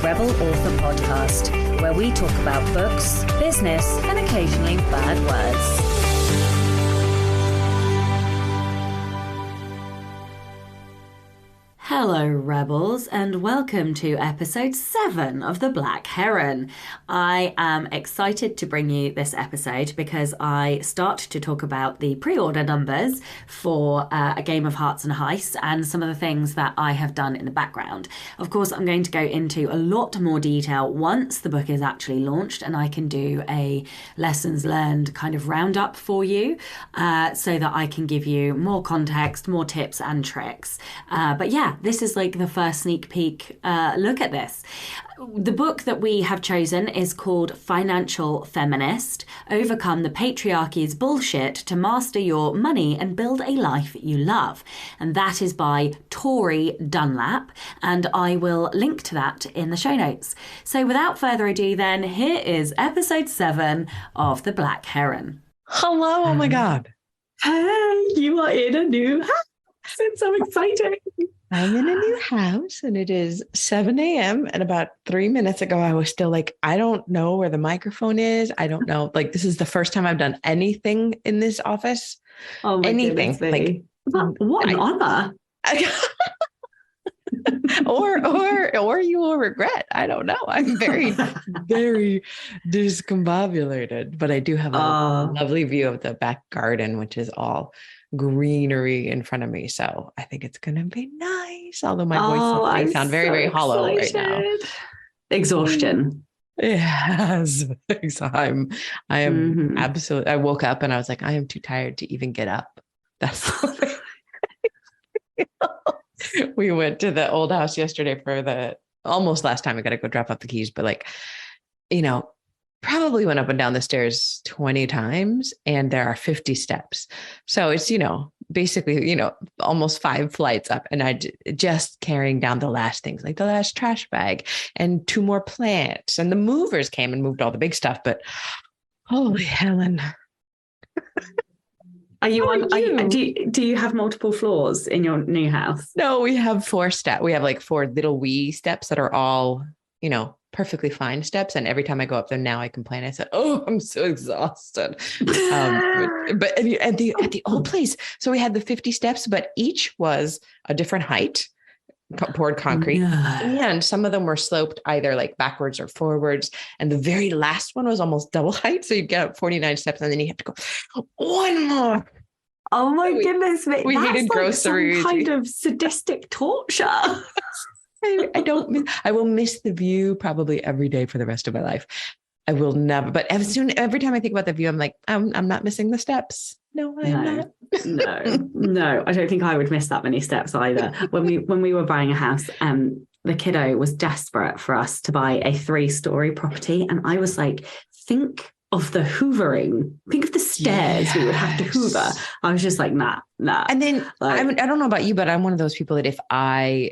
Rebel Author Podcast, where we talk about books, business, and occasionally bad words. Hello, Rebels, and welcome to episode 7 of The Black Herron. I am excited to bring you this episode because I start to talk about the pre-order numbers for A Game of Hearts and Heist and some of the things that I have done in the background. Of course, I'm going to go into a lot more detail once the book is actually launched and I can do a lessons learned kind of roundup for you so that I can give you more context, more tips and tricks. But yeah, this is like the first sneak peek look at this. The book that we have chosen is called Financial Feminist, Overcome the Patriarchy's Bullshit to Master Your Money and Build a Life You Love. And that is by Tori Dunlap, and I will link to that in the show notes. So without further ado then, here is episode 7 of The Black Herron. Hello, oh my God. Hey, you are in a new house. It's so exciting. I'm in a new house and it is 7 a.m. And about 3 minutes ago, I was still like, I don't know where the microphone is. I don't know. Like, this is the first time I've done anything in this office. Oh, my anything. Like, what an honor. or you will regret. I don't know. I'm very, very discombobulated, but I do have a lovely view of the back garden, which is all greenery in front of me. So I think it's going to be nice. Although my voice might sound very, very hollow right now. Exhaustion. Yes. I am absolutely, I woke up and I was like, I am too tired to even get up. That's we went to the old house yesterday for the almost last time. I got to go drop off the keys, but probably went up and down the stairs 20 times and there are 50 steps. So it's, basically, almost 5 flights up and I just carrying down the last things, like the last trash bag and 2 more plants, and the movers came and moved all the big stuff, but holy Helen. Are you on? Do you have multiple floors in your new house? No, we have 4 steps. We have like 4 little wee steps that are all, perfectly fine steps. And every time I go up there now, I complain. I said, "Oh, I'm so exhausted." But at the old place, so we had the 50 steps, but each was a different height, poured concrete, and some of them were sloped either like backwards or forwards. And the very last one was almost double height, so you get up 49 steps, and then you have to go one more. Oh my goodness! We hated like groceries. Some kind of sadistic torture. I will miss the view probably every day for the rest of my life. I will never, but every time I think about the view, I'm like, I'm not missing the steps. No, I am not. No, I don't think I would miss that many steps either. When we were buying a house, the kiddo was desperate for us to buy a 3-story property. And I was like, think of the hoovering. Think of the stairs we would have to hoover. I was just like, nah. And then I don't know about you, but I'm one of those people that if I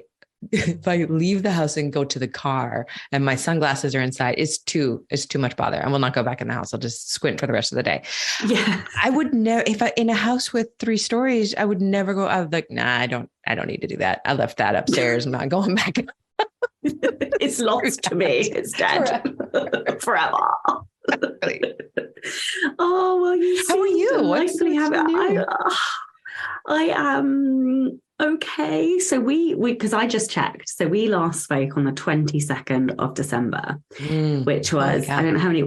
leave the house and go to the car and my sunglasses are inside, it's too much bother. I will not go back in the house. I'll just squint for the rest of the day. Yeah. I would never, if I in a house with 3 stories, I would never go. I was like, nah, I don't need to do that. I left that upstairs. I'm not going back. It's lost to me. It's dead forever. Oh, well, how are you? What's new? I am okay. So we because I just checked. So we last spoke on the 22nd of December, which was I don't know how many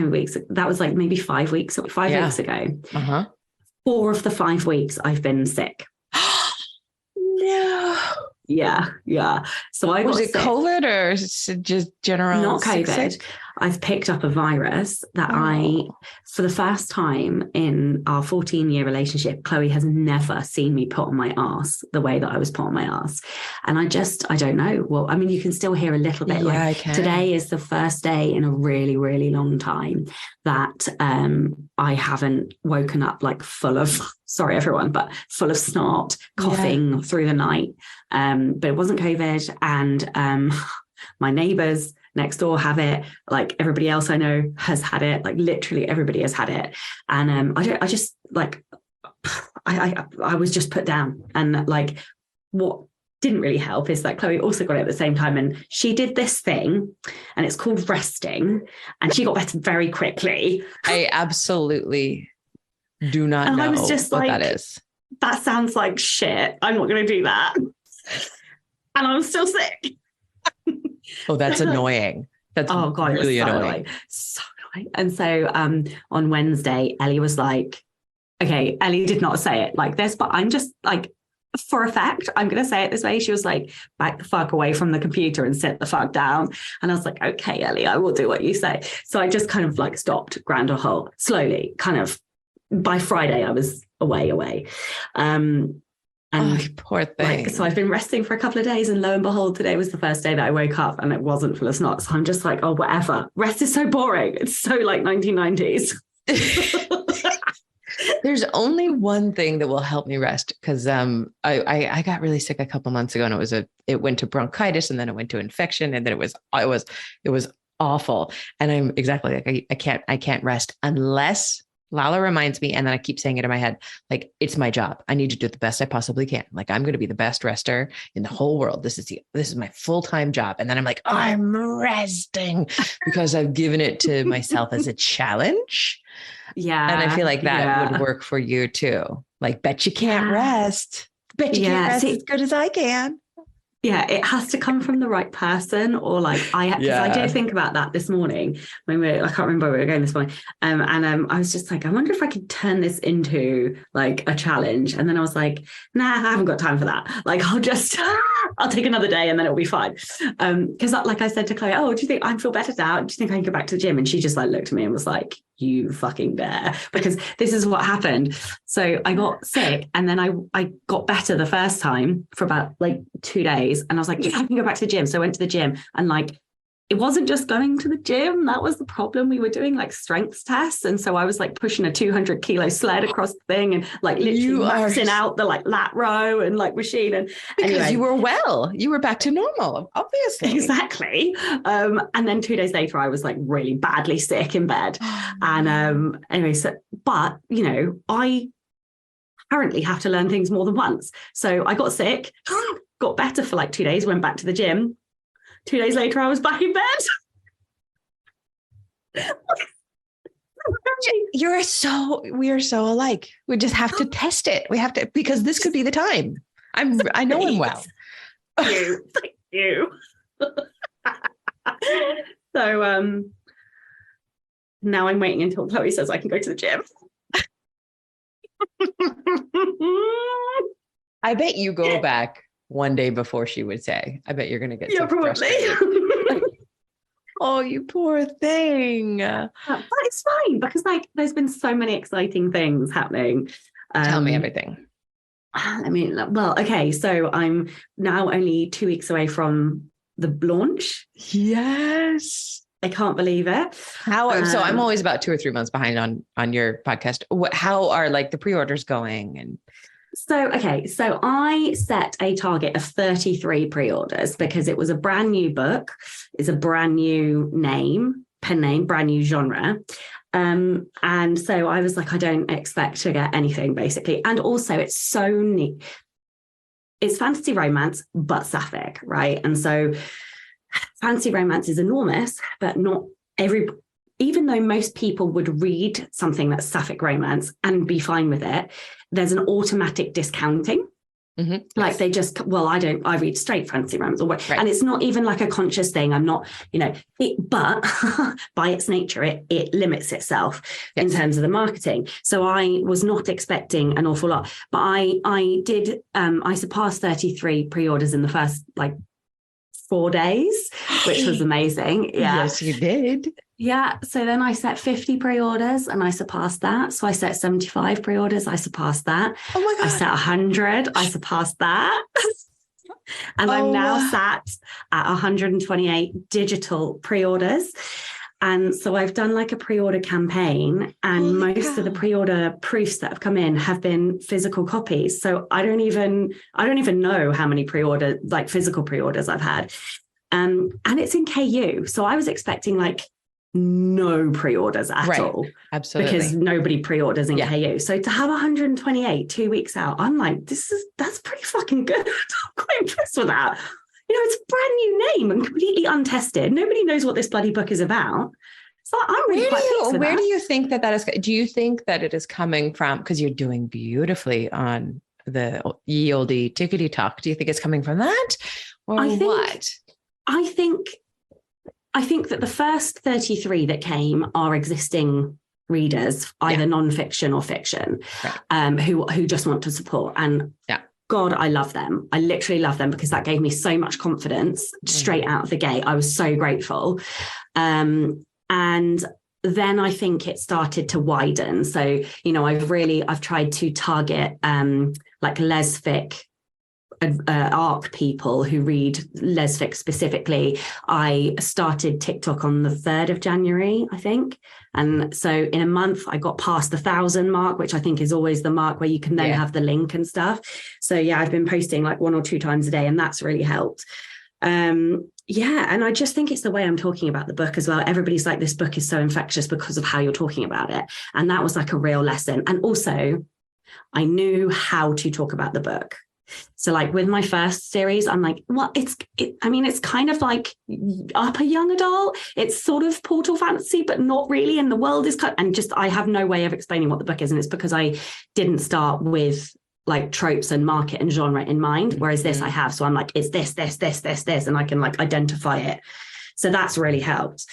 weeks. That was like maybe 5 weeks ago. 4 of the 5 weeks I've been sick. No. Yeah. So I was got it sick. COVID or just general? Not COVID. Sick? I've picked up a virus that for the first time in our 14-year relationship, Chloe has never seen me put on my ass the way that I was put on my ass. And I don't know. Well, I mean, you can still hear a little bit. Yeah, I can. Today is the first day in a really, really long time that I haven't woken up like full of, sorry everyone, but full of snot, coughing through the night. But it wasn't COVID. And my neighbors next door have it. Like everybody else I know has had it. Like literally everybody has had it. And I was just put down and like, what didn't really help is that Chloe also got it at the same time. And she did this thing and it's called resting. And she got better very quickly. I absolutely do not and know I was just what like, that is. That sounds like shit. I'm not going to do that. And I was still sick. Oh, that's annoying. That's really annoying. So annoying. And so on Wednesday, Ellie was like, okay, Ellie did not say it like this, but I'm just like, for a fact, I'm going to say it this way. She was like, back the fuck away from the computer and sit the fuck down. And I was like, okay, Ellie, I will do what you say. So I just kind of like stopped, ground a hole slowly, kind of by Friday, I was away. And poor thing. So I've been resting for a couple of days and lo and behold, today was the first day that I woke up and it wasn't full of snot. So I'm just like, oh, whatever. Rest is so boring. It's so like 1990s. There's only one thing that will help me rest because I got really sick a couple months ago and it went to bronchitis and then it went to infection and then it was awful. And I'm exactly like I can't rest unless Lala reminds me, and then I keep saying it in my head, like, it's my job. I need to do the best I possibly can. Like, I'm going to be the best rester in the whole world. This is my full-time job. And then I'm like, I'm resting because I've given it to myself as a challenge. Yeah. And I feel like that would work for you too. Like, bet you can't rest. Bet you can't rest as good as I can. Yeah, it has to come from the right person, or like I did think about that this morning when I can't remember where we were going this morning. And I was just like, I wonder if I could turn this into like a challenge. And then I was like, nah, I haven't got time for that. Like, I'll take another day and then it'll be fine. Because like I said to Chloe, oh, do you think I feel better now? Do you think I can go back to the gym? And she just like looked at me and was like, you fucking dare, because this is what happened. So I got sick and then I got better the first time for about like 2 days. And I was like, yeah, I can go back to the gym. So I went to the gym and like, it wasn't just going to the gym. That was the problem. We were doing like strength tests. And so I was like pushing a 200 kilo sled across the thing and like literally maxing out the like lat row and like machine. And because anyway, you were back to normal, obviously. Exactly. And then 2 days later, I was like really badly sick in bed. And anyway, but you know, I apparently have to learn things more than once. So I got sick, got better for like 2 days, went back to the gym. 2 days later, I was back in bed. We are so alike. We just have to test it. We have to, because this could be the time. I know him well. Thank you. So now I'm waiting until Chloe says I can go to the gym. I bet you go back one day before she would say. I bet you're going to get so probably. Oh, you poor thing. But it's fine because like there's been so many exciting things happening. Tell me everything. I mean, well, okay, so I'm now only 2 weeks away from the launch. Yes. I can't believe it. So I'm always about 2 or 3 months behind on your podcast. How are like the pre-orders going? And so I set a target of 33 pre-orders because it was a brand new book. It's a brand new pen name, brand new genre. And so I was like, I don't expect to get anything basically. And also it's so neat. It's fantasy romance, but sapphic, right? And so fantasy romance is enormous, but not even though most people would read something that's sapphic romance and be fine with it, there's an automatic discounting. Mm-hmm. Like they just, I read straight fantasy romance, right. And it's not even like a conscious thing. I'm not, but by its nature, it limits itself in terms of the marketing. So I was not expecting an awful lot, but I did, I surpassed 33 pre-orders in the first 4 days, which was amazing. Yeah. Yes, you did. Yeah. So then I set 50 pre-orders and I surpassed that. So I set 75 pre-orders. I surpassed that. Oh my God. I set 100. I surpassed that. And I'm now sat at 128 digital pre-orders. And so I've done like a pre-order campaign and most of the pre-order proofs that have come in have been physical copies. So I don't even know how many physical pre-orders I've had. And it's in KU. So I was expecting no pre-orders at all. Absolutely. Because nobody pre-orders in Yeah. KU. So to have 128 2 weeks out, I'm like, that's pretty fucking good. I'm quite impressed with that. You know, it's a brand new name and completely untested. Nobody knows what this bloody book is about. So I'm really quite pleased with where that. do you think that is? Do you think that it is coming from? Because you're doing beautifully on the ye olde tickety talk. Do you think it's coming from that, or what? I think that the first 33 that came are existing readers, either nonfiction or fiction, who just want to support. And God, I love them. I literally love them because that gave me so much confidence straight out of the gate. I was so grateful. And then I think it started to widen. So, you know, I've tried to target like lesfic ARC people who read lesfic specifically. I started TikTok on the 3rd of January, I think. And so in a month, I got past the 1,000 mark, which I think is always the mark where you can then have the link and stuff. So yeah, I've been posting like 1 or 2 times a day, and that's really helped. And I just think it's the way I'm talking about the book as well. Everybody's like, this book is so infectious because of how you're talking about it. And that was like a real lesson. And also, I knew how to talk about the book. So like with my first series, I'm like, well, it's kind of like upper young adult. It's sort of portal fantasy, but not really. And the world is I have no way of explaining what the book is. And it's because I didn't start with like tropes and market and genre in mind. Whereas this I have. So I'm like, it's this. And I can like identify it. So that's really helped.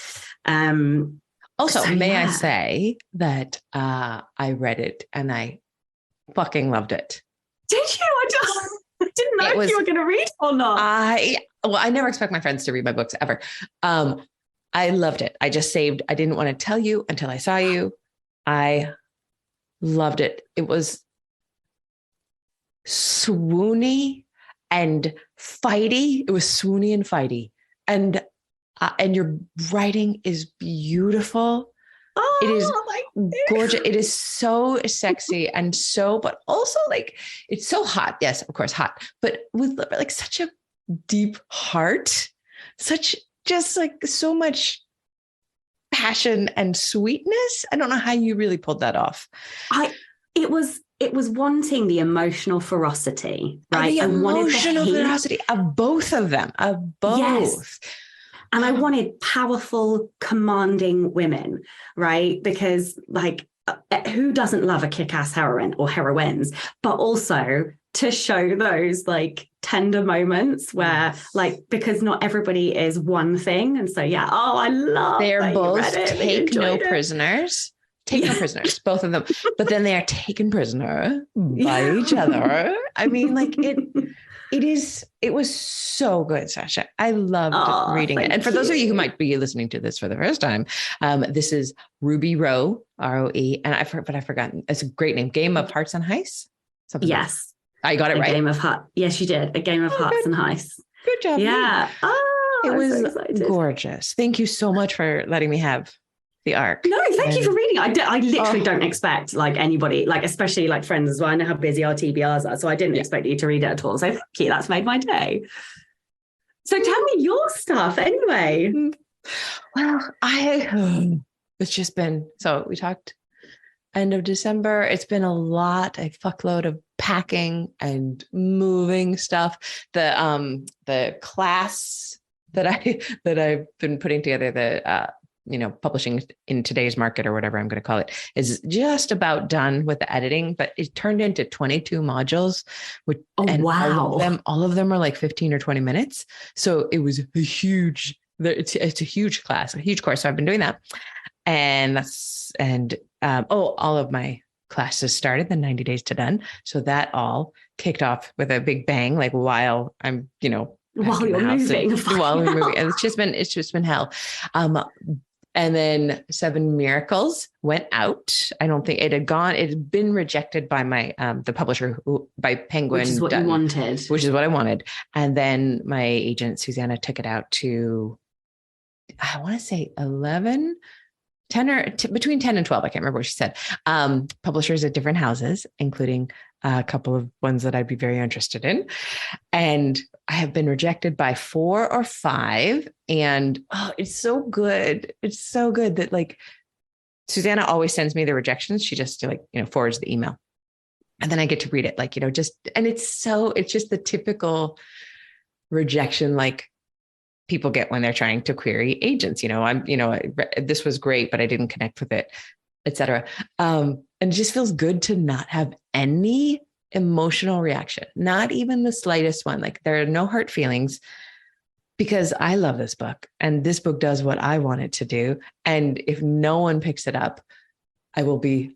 Also, I say that I read it and I fucking loved it. Did you? I didn't know if you were going to read or not. I never expect my friends to read my books ever. I loved it. I just saved. I didn't want to tell you until I saw you. I loved it. It was swoony and fighty. It was swoony and fighty. And your writing is beautiful. Oh, it is gorgeous. It is so sexy and but also like, it's so hot. Yes, of course, hot, but with like such a deep heart, just like so much passion and sweetness. I don't know how you really pulled that off. It was wanting the emotional ferocity, right? The emotional ferocity of both of them, Yes. And I wanted powerful, commanding women, right? Because like, who doesn't love a kick-ass heroine or heroines? But also to show those like tender moments where like, because not everybody is one thing. And so, I love they're both take no prisoners. Take no prisoners, both of them. But then they are taken prisoner by each other. I mean, like it was so good, Sasha. I loved reading it. And for those of you who might be listening to this for the first time, this is Ruby Rowe, Roe. And I've forgotten. It's a great name. Game of Hearts and Heist. Something yes. I got it right. Game of Hearts. Yes, you did. A Game of Hearts and Heist. Good job. Yeah. It was so gorgeous. Thank you so much for letting me have the arc. No, thank you for reading. I literally don't expect like anybody, like especially like friends as well. I know how busy our TBRs are, so I didn't expect you to read it at all. So thank you. That's made my day. So tell me your stuff anyway. Well, it's just been, so we talked end of December. It's been a fuckload of packing and moving stuff. The class that I've been putting together, publishing in today's market or whatever I'm going to call it, is just about done with the editing, but it turned into 22 modules, wow. All of them are like 15 or 20 minutes. So it was it's a huge class, a huge course. So I've been doing that. All of my classes started the 90 days to done. So that all kicked off with a big bang, like while I'm, while you're moving. While we're moving. And it's just been hell. And then 7 Miracles went out. I don't think it had been rejected by my, the publisher by Penguin. Which is what you wanted. Which is what I wanted. And then my agent, Susanna, took it out to, I want to say 10 or between 10 and 12. I can't remember what she said. Publishers at different houses, including a couple of ones that I'd be very interested in. And I have been rejected by 4 or 5. And it's so good. It's so good that like Susanna always sends me the rejections. She just like, forwards the email. And then I get to read it, like, it's just the typical rejection, like people get when they're trying to query agents. This was great, but I didn't connect with it, et cetera. And it just feels good to not have any emotional reaction, not even the slightest one. Like there are no hurt feelings because I love this book and this book does what I want it to do. And if no one picks it up, I will be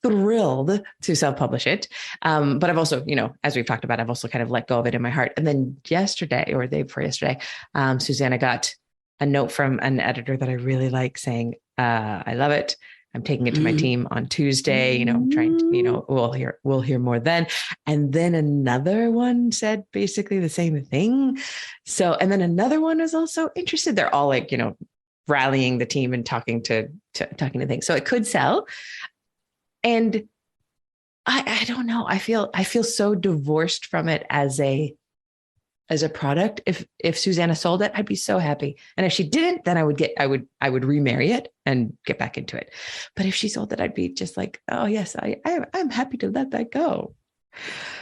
thrilled to self-publish it. But I've also, as we've talked about, I've also kind of let go of it in my heart. And then yesterday or the day before yesterday, Susanna got a note from an editor that I really like saying, I love it. I'm taking it to my team on Tuesday, I'm trying to, we'll hear more then. And then another one said basically the same thing. So, and then another one was also interested. They're all like, rallying the team and talking to things. So it could sell. And I don't know. I feel so divorced from it as a product. If Susanna sold it, I'd be so happy. And if she didn't, then I would remarry it and get back into it. But if she sold it, I'd be just like, oh yes, I'm happy to let that go.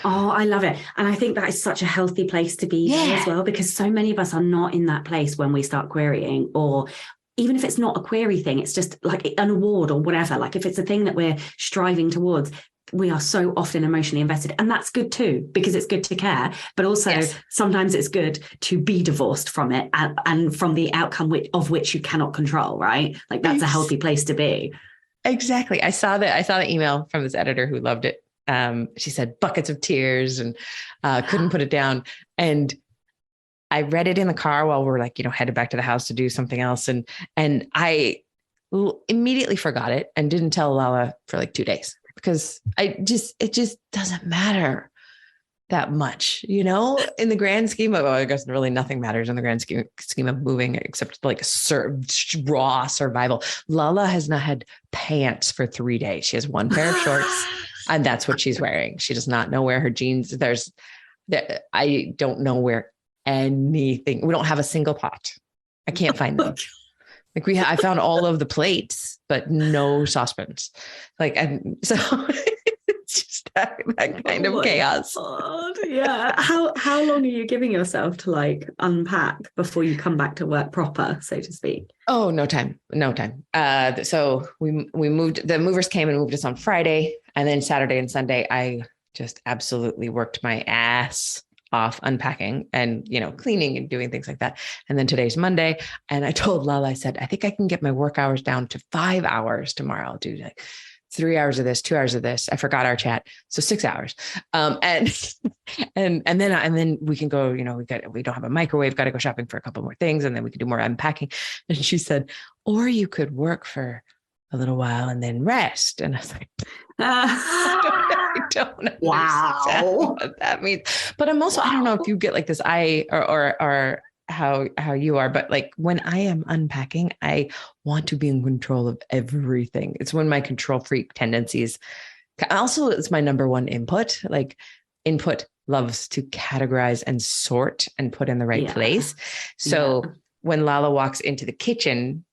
Oh, I love it. And I think that is such a healthy place to be there as well, because so many of us are not in that place when we start querying, or even if it's not a query thing, it's just like an award or whatever. Like if it's a thing that we're striving towards, we are so often emotionally invested, and that's good too, because it's good to care, but also sometimes it's good to be divorced from it and from the outcome of which you cannot control, right? Like that's a healthy place to be. Exactly. I saw the email from this editor who loved it. She said buckets of tears and couldn't put it down. And I read it in the car while we're like, headed back to the house to do something else. And I immediately forgot it and didn't tell Lala for like 2 days because it just doesn't matter that much, in the grand scheme of, I guess really nothing matters in the grand scheme of moving except like raw survival. Lala has not had pants for 3 days. She has one pair of shorts and that's what she's wearing. She does not know where her jeans, I don't know where anything. We don't have a single pot. I can't find them. Like I found all of the plates, but no saucepans. Like, and so it's just that kind of chaos. God. Yeah. How long are you giving yourself to like unpack before you come back to work proper, so to speak? Oh, no time. So we moved, the movers came and moved us on Friday, and then Saturday and Sunday, I just absolutely worked my ass off unpacking and, cleaning and doing things like that. And then today's Monday. And I told Lala, I said, I think I can get my work hours down to 5 hours tomorrow. I'll do like 3 hours of this, 2 hours of this. I forgot our chat. So 6 hours. And then we can go, we don't have a microwave, got to go shopping for a couple more things. And then we can do more unpacking. And she said, or you could work for a little while and then rest. And I was like, I don't understand what that means. But I'm also, I don't know if you get like this, or how you are, but like when I am unpacking, I want to be in control of everything. It's when my control freak tendencies, also it's my number one input, like input loves to categorize and sort and put in the right place. So when Lala walks into the kitchen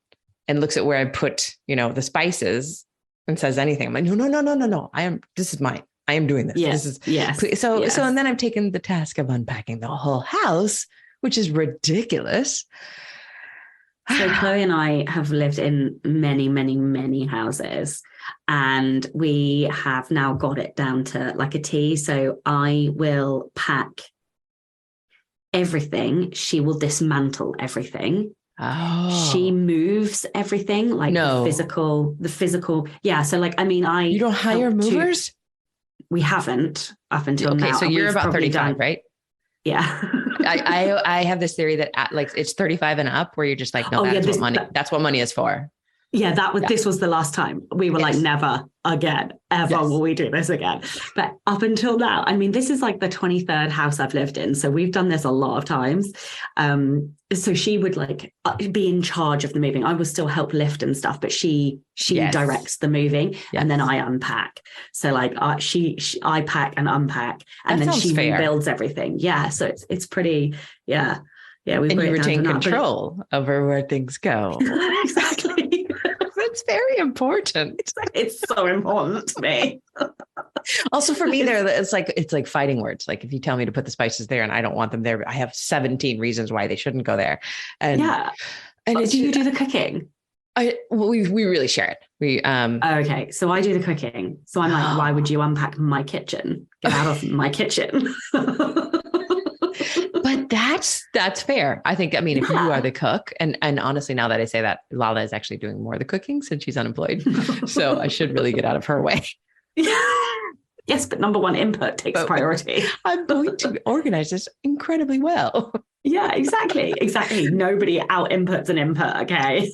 and looks at where I put, the spices and says anything, I'm like, no. This is mine. I am doing this. Yes. This is So, and then I've taken the task of unpacking the whole house, which is ridiculous. So Chloe and I have lived in many, many, many houses, and we have now got it down to like a T. So I will pack everything. She will dismantle everything. Oh. She moves everything, like the physical. Yeah. So like, you don't hire movers? We haven't up until now. Okay. So you're about 35, right? Yeah. I have this theory that like it's 35 and up where you're just like, no, that's what money is for. Yeah. This was the last time we were like, never. again. Ever Yes. will we do this again? But up until now, I mean, this is like the 23rd house I've lived in. So we've done this a lot of times. So she would like be in charge of the moving. I will still help lift and stuff, but she Yes. directs the moving, Yes. and then I unpack. So like I pack and unpack, and That then sounds she fair. rebuilds everything. Yeah. So it's pretty, yeah. Yeah. We've And got you it down to retain a nut, control over where things go. Exactly. That's very important. It's so important to me. Also for me, it's like fighting words. Like if you tell me to put the spices there and I don't want them there, I have 17 reasons why they shouldn't go there. And yeah. and Do you do the cooking? We really share it. We Okay, so I do the cooking. So I'm like, why would you unpack my kitchen? Get out of my kitchen. But that's fair. I think, I mean, if you are the cook, and honestly, now that I say that, Lala is actually doing more of the cooking since she's unemployed. So I should really get out of her way. Yes, but number one, input takes priority. I'm going to organize this incredibly well. Yeah, exactly. Nobody out inputs an input, okay?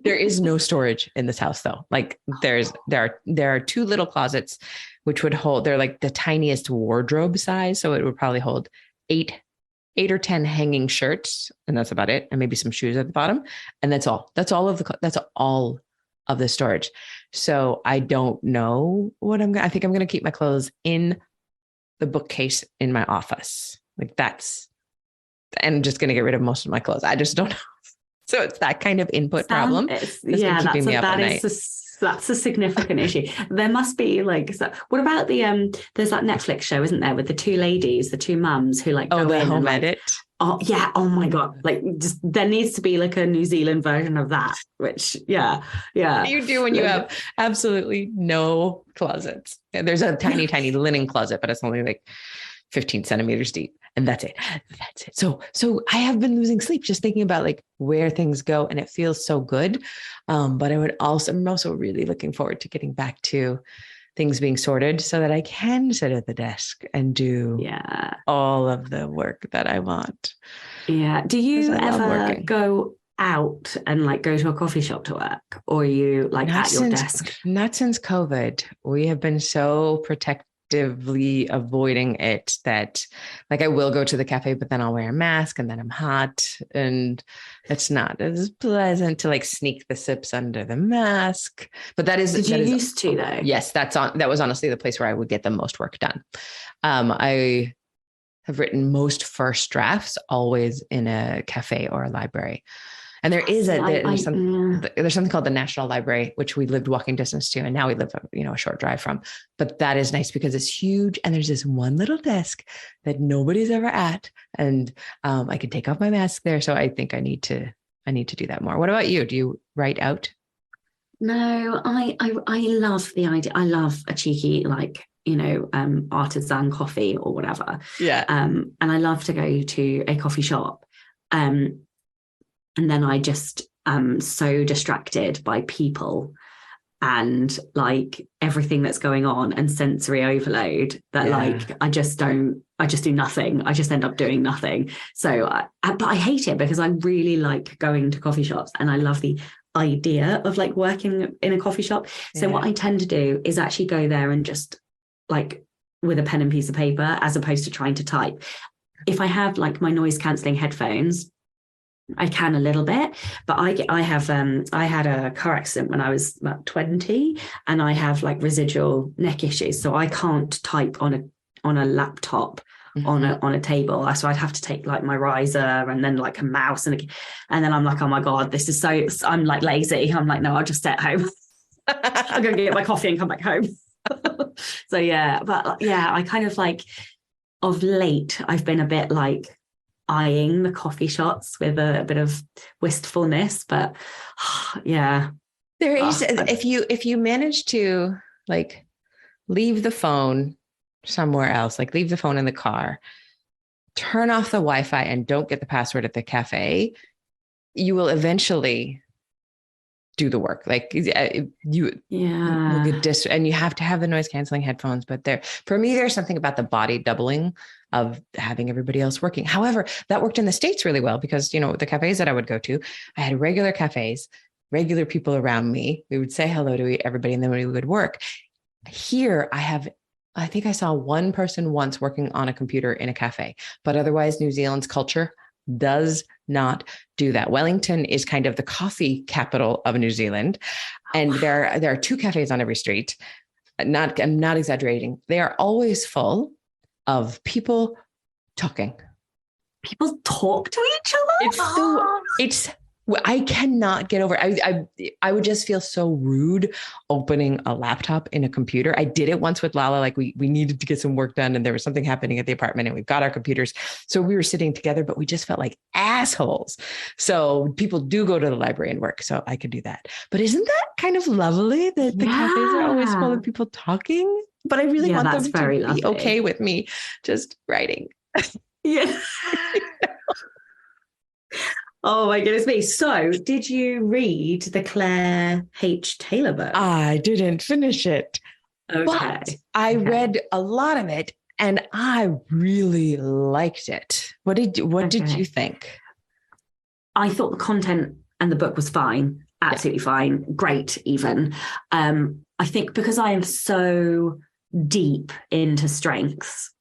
There is no storage in this house though. Like there are two little closets which would hold, they're like the tiniest wardrobe size. So it would probably hold eight or 10 hanging shirts. And that's about it. And maybe some shoes at the bottom. And that's all of the storage. So I don't know what I think I'm going to keep my clothes in the bookcase in my office. Like and just going to get rid of most of my clothes. I just don't know. So it's that kind of input problem. That's a significant issue. There must be like, what about there's that Netflix show, isn't there, with the two ladies, the two mums who like, the home edit. Oh yeah. Oh my God. Like just, there needs to be like a New Zealand version of that, which yeah. What do you do when you have absolutely no closets? And there's a tiny, tiny linen closet, but it's only like 15 centimeters deep. And that's it. So I have been losing sleep just thinking about like where things go, and it feels so good. But I'm also really looking forward to getting back to things being sorted so that I can sit at the desk and do all of the work that I want. Yeah. Do you ever go out and like go to a coffee shop to work, or are you like at your desk? Not since COVID. We have been so protectively avoiding it that like I will go to the cafe, but then I'll wear a mask and then I'm hot, and it's not as pleasant to like sneak the sips under the mask. But Did you used to though? Yes, that was honestly the place where I would get the most work done. I have written most first drafts always in a cafe or a library. And there is there's something called the National Library, which we lived walking distance to, and now we live a short drive from. But that is nice because it's huge, and there's this one little desk that nobody's ever at, and I can take off my mask there. So I think I need to do that more. What about you? Do you write out? No, I love the idea. I love a cheeky artisan coffee or whatever. Yeah. And I love to go to a coffee shop. And then I just am so distracted by people and like everything that's going on and sensory overload that I just do nothing. I just end up doing nothing. So, but I hate it because I really like going to coffee shops, and I love the idea of like working in a coffee shop. So what I tend to do is actually go there and just like with a pen and piece of paper, as opposed to trying to type. If I have like my noise cancelling headphones, I can a little bit, but I had a car accident when I was about 20, and I have like residual neck issues, so I can't type on a laptop on a table. So I'd have to take like my riser and then like a mouse and then I'm like, oh my God, this is so, I'm like lazy. I'm like, no, I'll just stay at home. I'll go get my coffee and come back home. So yeah, but yeah, I kind of like of late I've been a bit like eyeing the coffee shops with a bit of wistfulness, but yeah, there is if you manage to like leave the phone somewhere else, like leave the phone in the car, turn off the Wi-Fi, and don't get the password at the cafe, you will eventually do the work. Like will get and you have to have the noise canceling headphones. But for me, there's something about the body doubling of having everybody else working. However, that worked in the States really well because, the cafes that I would go to, I had regular cafes regular people around me. We would say hello to everybody and then we would work. Here I think I saw one person once working on a computer in a cafe, but otherwise New Zealand's culture does not do that. Wellington is kind of the coffee capital of New Zealand. And there are 2 cafes on every street. I'm not exaggerating. They are always full of people talking. People talk to each other? I cannot get over it. I would just feel so rude opening a laptop in a computer. I did it once with Lala. Like we needed to get some work done and there was something happening at the apartment and we got our computers. So we were sitting together, but we just felt like assholes. So people do go to the library and work. So I could do that. But isn't that kind of lovely that the cafes are always full of people talking? But I really want them to be okay with me just writing. Yeah. Oh my goodness me. So did you read the Claire H. Taylor book? I didn't finish it. Okay. But I read a lot of it and I really liked it. What did you think? I thought the content and the book was fine. Absolutely fine. Great even. I think because I am so deep into strengths,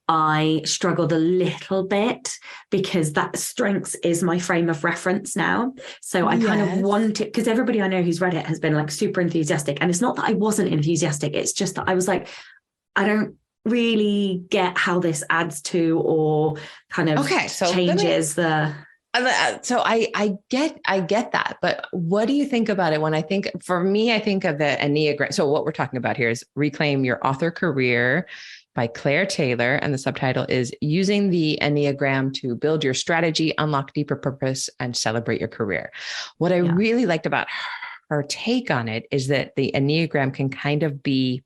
I struggled a little bit because that strengths is my frame of reference now. So I kind of wanted, because everybody I know who's read it has been like super enthusiastic. And it's not that I wasn't enthusiastic. It's just that I was like, I don't really get how this adds to or kind of changes the... So I get that, but what do you think about it? For me, I think of the Enneagram. So what we're talking about here is Reclaim Your Author Career by Claire Taylor. And the subtitle is Using the Enneagram to Build Your Strategy, Unlock Deeper Purpose, and Celebrate Your Career. What I really liked about her take on it is that the Enneagram can kind of be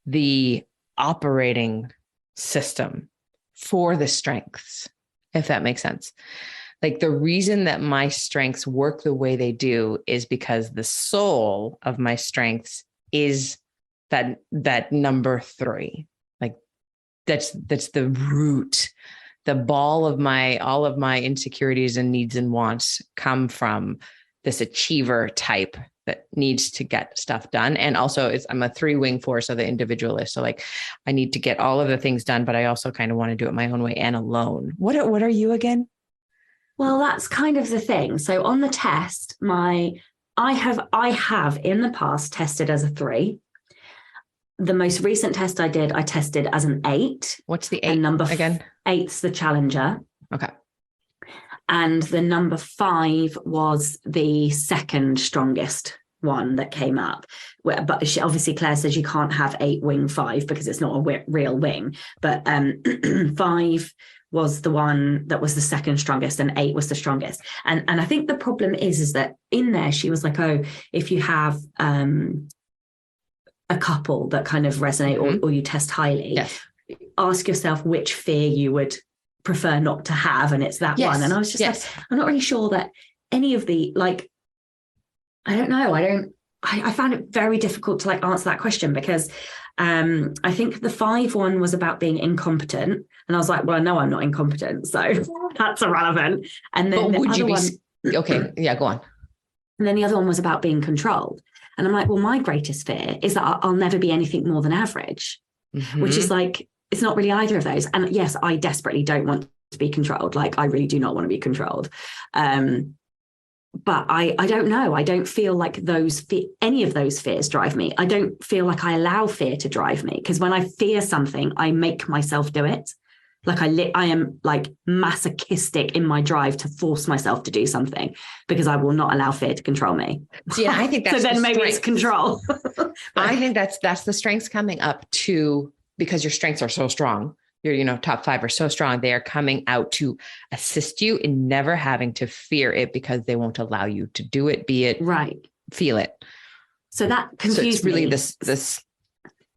the operating system for the strengths, if that makes sense. Like the reason that my strengths work the way they do is because the soul of my strengths is that number 3. Like that's the root. The all of my insecurities and needs and wants come from this achiever type that needs to get stuff done. And also I'm a 3-wing force of the individualist. So like I need to get all of the things done, but I also kind of want to do it my own way and alone. What are you again? Well, that's kind of the thing. So on the test, I have in the past tested as a 3. The most recent test I did, I tested as an 8. What's the 8 and number again? 8's the challenger. Okay. And the number 5 was the second strongest one that came up. But obviously Claire says you can't have 8 wing 5 because it's not a real wing. But 5 was the one that was the second strongest and 8 was the strongest. And I think the problem is that in there she was like, oh, if you have a couple that kind of resonate or you test highly, ask yourself which fear you would prefer not to have, and it's that one. And I was just like, I'm not really sure that any of the, like, I don't know, I found it very difficult to like answer that question because I think the 5 one was about being incompetent, and I was like, well, no, I'm not incompetent, so that's irrelevant. And then the other one, okay, yeah, go on. And then the other one was about being controlled. And I'm like, well, my greatest fear is that I'll never be anything more than average, which is like, it's not really either of those. And yes, I desperately don't want to be controlled. Like, I really do not want to be controlled. But I don't know. I don't feel like any of those fears drive me. I don't feel like I allow fear to drive me, because when I fear something, I make myself do it. Like I am like masochistic in my drive to force myself to do something because I will not allow fear to control me. Yeah, I think that's so then maybe it's control. I think that's the strengths coming up to, because your strengths are so strong. Your top 5 are so strong. They are coming out to assist you in never having to fear it because they won't allow you to do it, be it, right, feel it. So that confused me. So it's really this.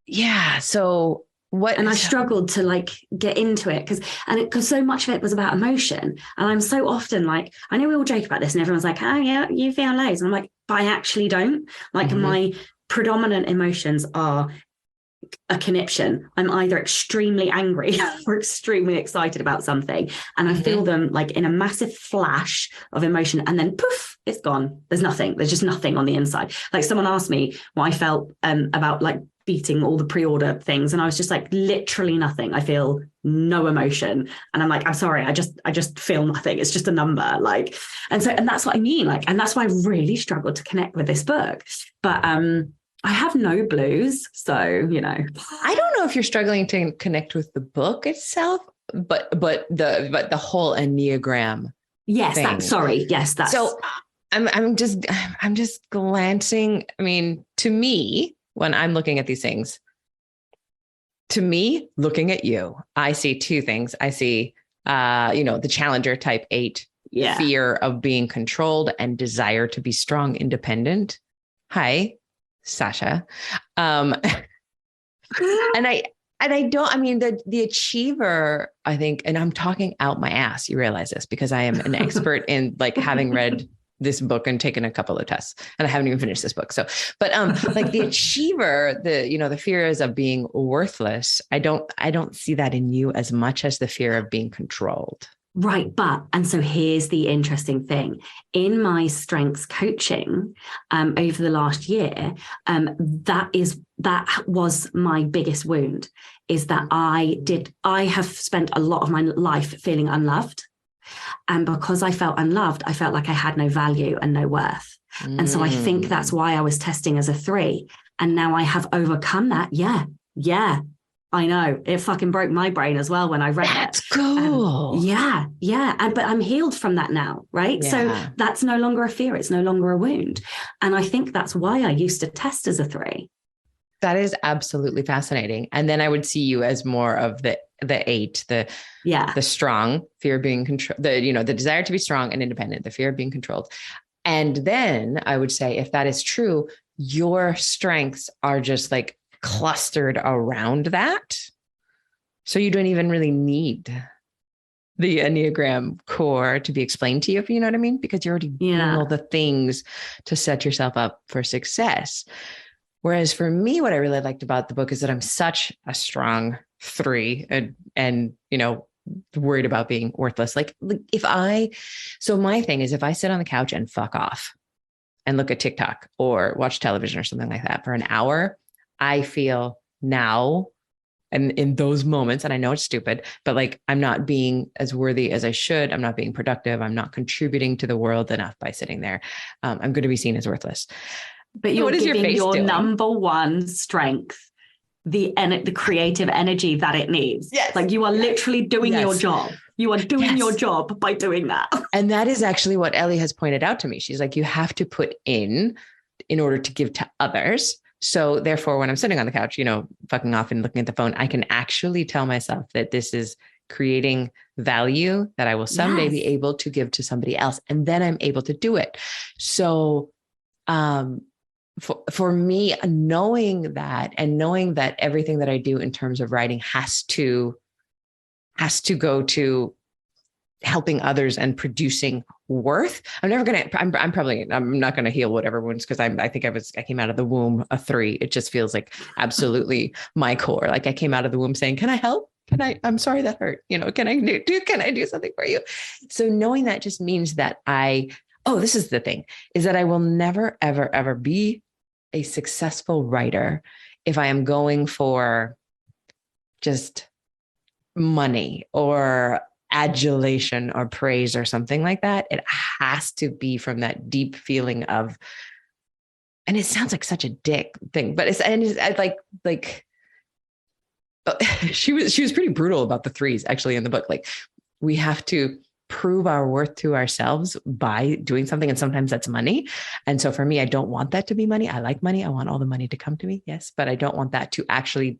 Yeah. So what? And I struggled to like get into it because so much of it was about emotion. And I'm so often like, I know we all joke about this and everyone's like, oh yeah, you feel loads. And I'm like, but I actually don't. Like my predominant emotions are a conniption. I'm either extremely angry or extremely excited about something. And I feel them like in a massive flash of emotion, and then poof, it's gone. There's nothing. There's just nothing on the inside. Like someone asked me what I felt about like beating all the pre-order things. And I was just like, literally nothing. I feel no emotion. And I'm like, I'm sorry, I just feel nothing. It's just a number. Like, and that's what I mean. Like, and that's why I really struggled to connect with this book. But I have no blues. So, I don't know if you're struggling to connect with the book itself, but the whole Enneagram. Yes. Thing. That's so I'm just glancing. I mean, to me, when I'm looking at these things, to me, looking at you, I see two things. I see, the challenger type 8, fear of being controlled and desire to be strong, independent. Hi, Sasha. And I don't, I mean, the achiever, I think, and I'm talking out my ass. You realize this because I am an expert in like having read this book and taken a couple of tests, and I haven't even finished this book. So, but like the achiever, the fears of being worthless, I don't see that in you as much as the fear of being controlled. Right. And so here's the interesting thing. In my strengths coaching over the last year, that was my biggest wound, is that I have spent a lot of my life feeling unloved. And because I felt unloved, I felt like I had no value and no worth. And so I think that's why I was testing as a 3. And now I have overcome that. Yeah. I know. It fucking broke my brain as well when I read it. That's cool. Yeah. But I'm healed from that now, right? Yeah. So that's no longer a fear. It's no longer a wound. And I think that's why I used to test as a 3. That is absolutely fascinating. And then I would see you as more of the 8, the strong, fear of being controlled, the desire to be strong and independent, the fear of being controlled. And then I would say, if that is true, your strengths are just like clustered around that. So you don't even really need the Enneagram core to be explained to you, if you know what I mean, because you already doing all the things to set yourself up for success. Whereas for me, what I really liked about the book is that I'm such a strong 3 and worried about being worthless. So my thing is, if I sit on the couch and fuck off and look at TikTok or watch television or something like that for an hour, I feel now, and in those moments, and I know it's stupid, but like, I'm not being as worthy as I should. I'm not being productive. I'm not contributing to the world enough by sitting there. I'm going to be seen as worthless. But you're giving your number one strength the creative energy that it needs. Yes. Like you are literally doing your job. You are doing your job by doing that. And that is actually what Ellie has pointed out to me. She's like, you have to put in order to give to others. So therefore, when I'm sitting on the couch, fucking off and looking at the phone, I can actually tell myself that this is creating value that I will someday be able to give to somebody else. And then I'm able to do it. So, for me, knowing that everything that I do in terms of writing has to go to helping others and producing worth. I'm not going to heal whatever wounds, because I think I came out of the womb a 3. It just feels like absolutely my core. Like I came out of the womb saying, can I help? I'm sorry that hurt. Can I do something for you? So knowing that just means that this is the thing, is that I will never, ever, ever be a successful writer if I am going for just money or adulation or praise or something like that. It has to be from that deep feeling of, and it sounds like such a dick thing, but it's like she was pretty brutal about the 3s actually in the book. Like we have to prove our worth to ourselves by doing something. And sometimes that's money. And so for me, I don't want that to be money. I like money. I want all the money to come to me. Yes. But I don't want that to actually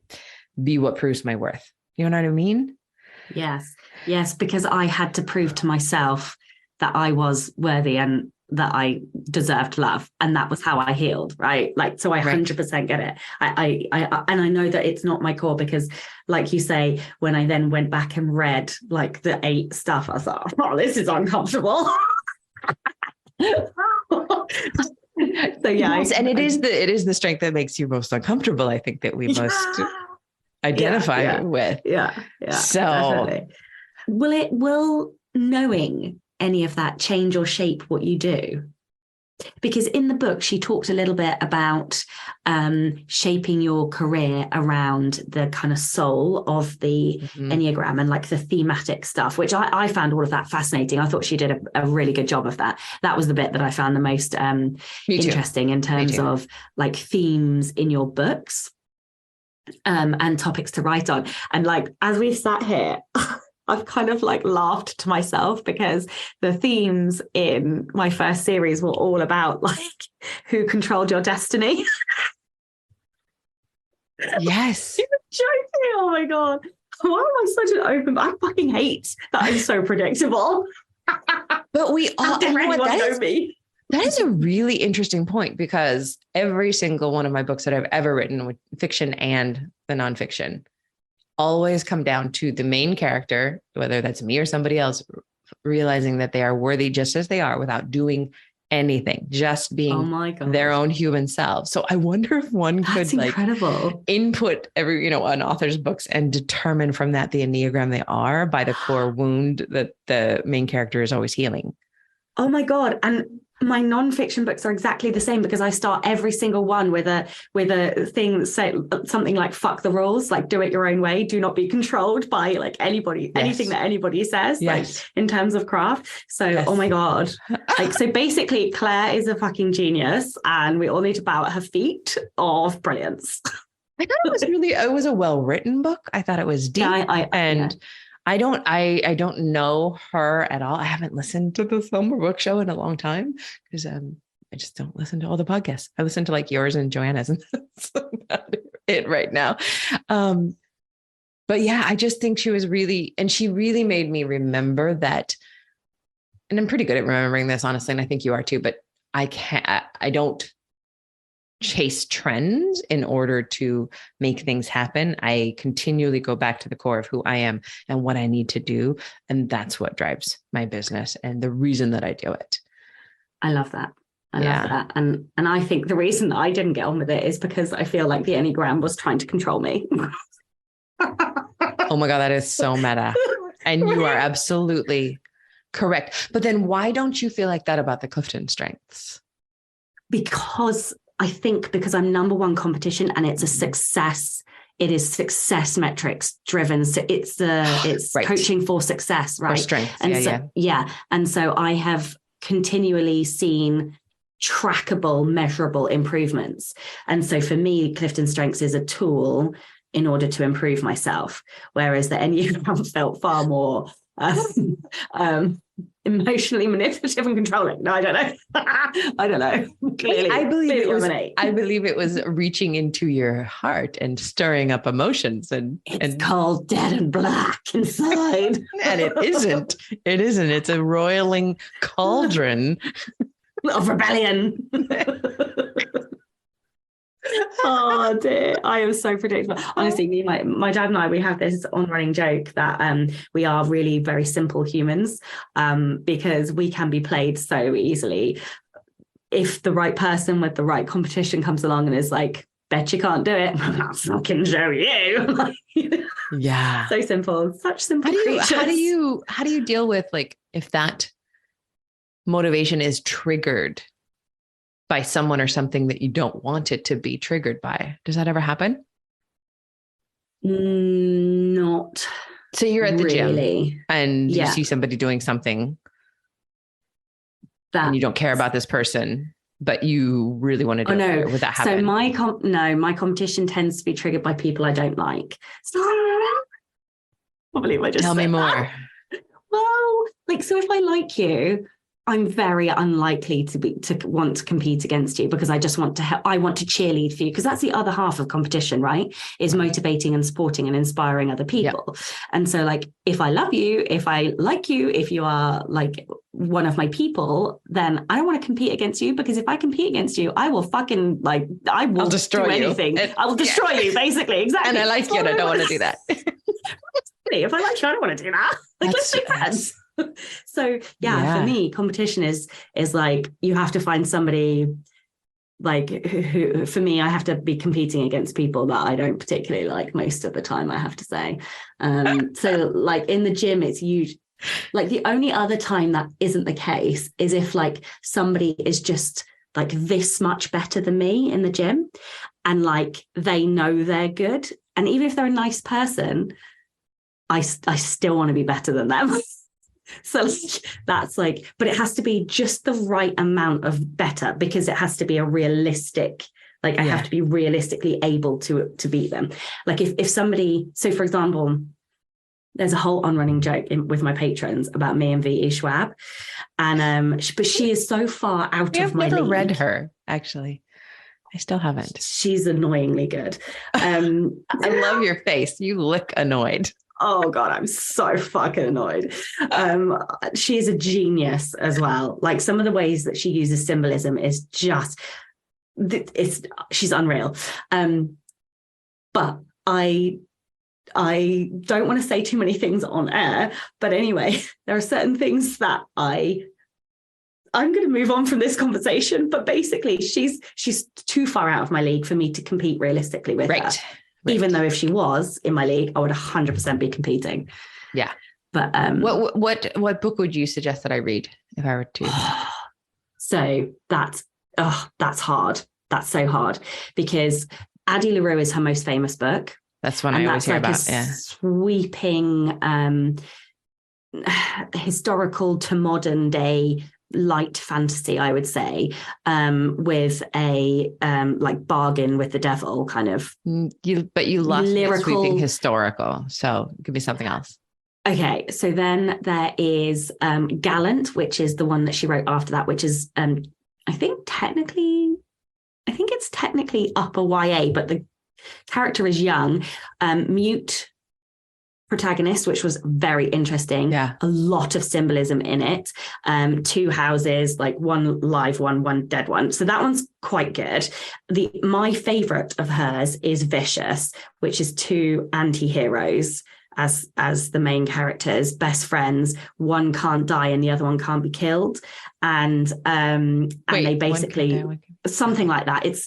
be what proves my worth. You know what I mean? Yes. Because I had to prove to myself that I was worthy and that I deserved love. And that was how I healed. Right. Like, so I 100% get it. And I know that it's not my core, because like you say, when I then went back and read like the 8 stuff, I thought, oh, this is uncomfortable. So yeah, yes, and it is the strength that makes you most uncomfortable. I think that we most identify with. Yeah, So definitely. Will knowing any of that change or shape what you do? Because in the book, she talked a little bit about shaping your career around the kind of soul of the Enneagram and like the thematic stuff, which I found all of that fascinating. I thought she did a really good job of that. That was the bit that I found the most interesting in terms of like themes in your books and topics to write on. And like, as we sat here, I've kind of like laughed to myself because the themes in my first series were all about like who controlled your destiny. Yes. You're joking. Oh my God. Why am I such an open? I fucking hate that I'm so predictable. But we all know me. That is a really interesting point because every single one of my books that I've ever written, with fiction and the nonfiction, always come down to the main character, whether that's me or somebody else, realizing that they are worthy just as they are without doing anything, just being their own human selves. So I wonder if one could like input every, an author's books and determine from that the Enneagram they are by the core wound that the main character is always healing. Oh my God. And my nonfiction books are exactly the same because I start every single one with a thing that say something like "fuck the rules," like do it your own way, do not be controlled by like anybody, anything that anybody says, like in terms of craft. So, oh my God, like so basically, Claire is a fucking genius, and we all need to bow at her feet of brilliance. I thought it was a well written book. I thought it was deep I don't know her at all. I haven't listened to the Summer Book Show in a long time because I just don't listen to all the podcasts. I listen to like yours and Joanna's, and that's about it right now. But yeah, I just think she was she really made me remember that. And I'm pretty good at remembering this, honestly, and I think you are too. But I don't chase trends in order to make things happen. I continually go back to the core of who I am and what I need to do. And that's what drives my business and the reason that I do it. I love that. I love that. And I think the reason that I didn't get on with it is because I feel like the Enneagram was trying to control me. Oh my God, that is so meta. And you are absolutely correct. But then why don't you feel like that about the Clifton strengths? Because I think because I'm number one competition and it's a success, it is success metrics driven. So it's coaching for success, right? For strength. And And so I have continually seen trackable, measurable improvements. And so for me, Clifton Strengths is a tool in order to improve myself. Whereas the Enneagram felt far more emotionally manipulative and controlling. No, I don't know. I don't know. Clearly, I believe it was reaching into your heart and stirring up emotions. It's called dead and black inside. And it isn't. It isn't. It's a roiling cauldron of rebellion. Oh dear, I am so predictable. Honestly, my dad and I, we have this on-running joke that we are really very simple humans because we can be played so easily. If the right person with the right competition comes along and is like, bet you can't do it, I'll fucking show you. Yeah. So simple, such simple creatures. How do you deal with like if that motivation is triggered by someone or something that you don't want it to be triggered by? Does that ever happen? Not. So you're at the gym and you Yeah. see somebody doing something and you don't care about this person, but you really want to do it. Would that happen? So my competition tends to be triggered by people I don't like. So I believe I just tell me more. That. Well, like, so if I like you, I'm very unlikely to want to compete against you because I just want to help. I want to cheerlead for you because that's the other half of competition, right? Is motivating and supporting and inspiring other people. Yep. And so like, if I love you, if I like you, if you are like one of my people, then I don't want to compete against you because if I compete against you, I will fucking I'll destroy do anything. I will destroy you, basically. Exactly. And I like you and I don't want to do that. If I like you, I don't want to do that. Like, let's be friends. So for me, competition is like you have to find somebody like who for me, I have to be competing against people that I don't particularly like most of the time, I have to say. So like in the gym, it's huge. Like the only other time that isn't the case is if like somebody is just like this much better than me in the gym, and like they know they're good. And even if they're a nice person, I still want to be better than them. So that's like, but it has to be just the right amount of better, because it has to be a realistic, like I have to be realistically able to beat them. Like if somebody, so for example, there's a whole on-running joke with my patrons about me and V.E. Schwab. And but she is so far out of my league. I've never read her, actually. I still haven't. She's annoyingly good. I love your face. You look annoyed. Oh God, I'm so fucking annoyed. She is a genius as well. Like some of the ways that she uses symbolism is just, she's unreal. But I don't want to say too many things on air, but anyway, there are certain things that I'm going to move on from this conversation, but basically she's too far out of my league for me to compete realistically with her. Right. Even though if she was in my league, I would 100% be competing. Yeah. But what book would you suggest that I read if I were to? So that's hard. That's so hard, because Addie LaRue is her most famous book. That's one I always hear about. Yeah. Sweeping historical to modern day light fantasy, I would say, with a like bargain with the devil kind of. You love lyrical sweeping historical, so it could be something else. Okay, so then there is Gallant, which is the one that she wrote after that, which is I think it's technically upper YA, but the character is young. Mute protagonist, which was very interesting. Yeah. A lot of symbolism in it. 2 houses, like one live one dead one. So that one's quite good. My favorite of hers is Vicious, which is 2 anti-heroes as the main characters, best friends. One can't die and the other one can't be killed. And they basically something like that. It's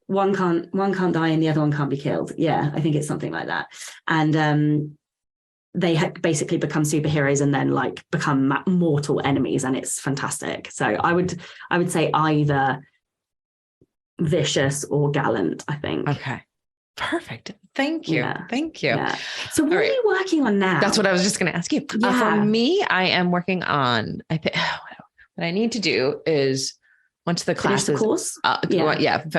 one can't die and the other one can't be killed. Yeah, I think it's something like that. And they basically become superheroes and then like become mortal enemies, and it's fantastic. So I would say either Vicious or Gallant, I think. Okay. Perfect. Thank you. Yeah. Thank you. Yeah. So what are you working on now? That's what I was just going to ask you. Yeah. For me, I am working on, I think what I need to do is once the class finish the course. For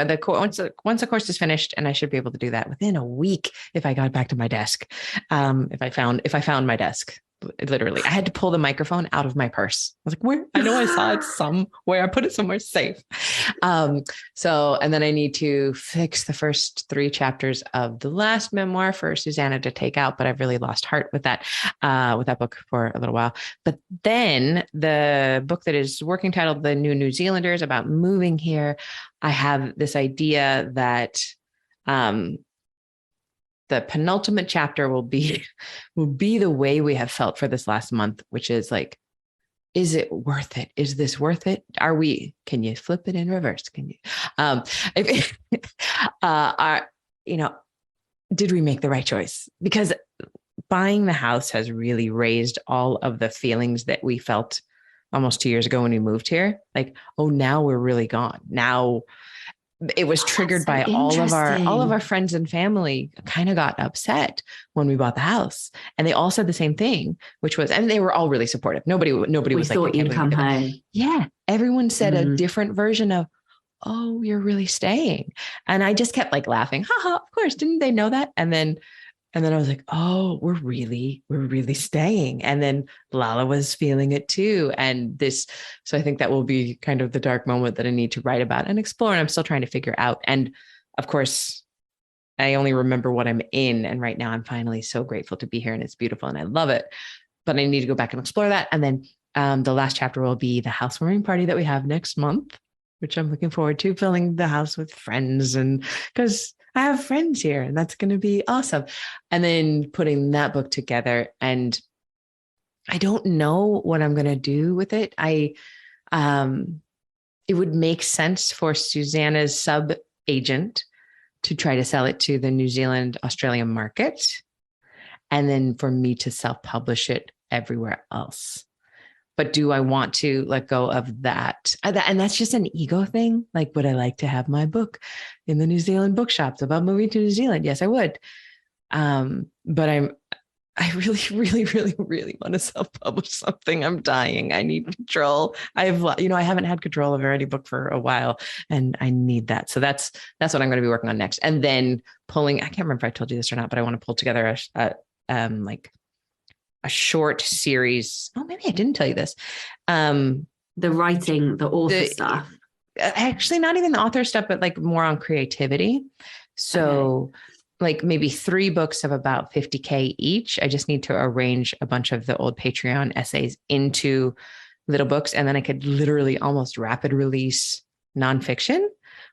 the course, once the course is finished, and I should be able to do that within a week if I got back to my desk. If I found my desk, literally, I had to pull the microphone out of my purse. I was like, where? I know I saw it somewhere. I put it somewhere safe. And then I need to fix the first 3 chapters of the last memoir for Susanna to take out, but I've really lost heart with that book for a little while. But then the book that is working titled The New Zealanders, about moving here, I have this idea that, the penultimate chapter will be the way we have felt for this last month, which is like, is it worth it? Is this worth it? Can you flip it in reverse? Can you, did we make the right choice? Because buying the house has really raised all of the feelings that we felt almost 2 years ago when we moved here. Like, oh, now we're really gone. Now it was triggered by all of our friends and family kind of got upset when we bought the house, and they all said the same thing, which was, and they were all really supportive. Nobody was like, thought you'd come home. Yeah. Everyone said a different version of, oh, you're really staying. And I just kept like laughing. Haha, of course. Didn't they know that? And then I was like, oh, we're really staying. And then Lala was feeling it too. And so I think that will be kind of the dark moment that I need to write about and explore. And I'm still trying to figure out. And of course, I only remember what I'm in. And right now I'm finally so grateful to be here, and it's beautiful and I love it, but I need to go back and explore that. And then the last chapter will be the housewarming party that we have next month, which I'm looking forward to, filling the house with friends, and because I have friends here, and that's going to be awesome. And then putting that book together, and I don't know what I'm going to do with it. it would make sense for Susanna's sub agent to try to sell it to the New Zealand, Australian market. And then for me to self-publish it everywhere else. But do I want to let go of that? And that's just an ego thing. Like, would I like to have my book in the New Zealand bookshops about moving to New Zealand? Yes, I would. But I really, really, really, really want to self-publish something. I'm dying. I need control. I haven't had control over any book for a while, and I need that. So that's what I'm going to be working on next. And then I can't remember if I told you this or not, but I want to pull together a short series. Oh, maybe I didn't tell you this. The author stuff. Actually, not even the author stuff, but like more on creativity. So like maybe 3 books of about 50K each. I just need to arrange a bunch of the old Patreon essays into little books. And then I could literally almost rapid release nonfiction,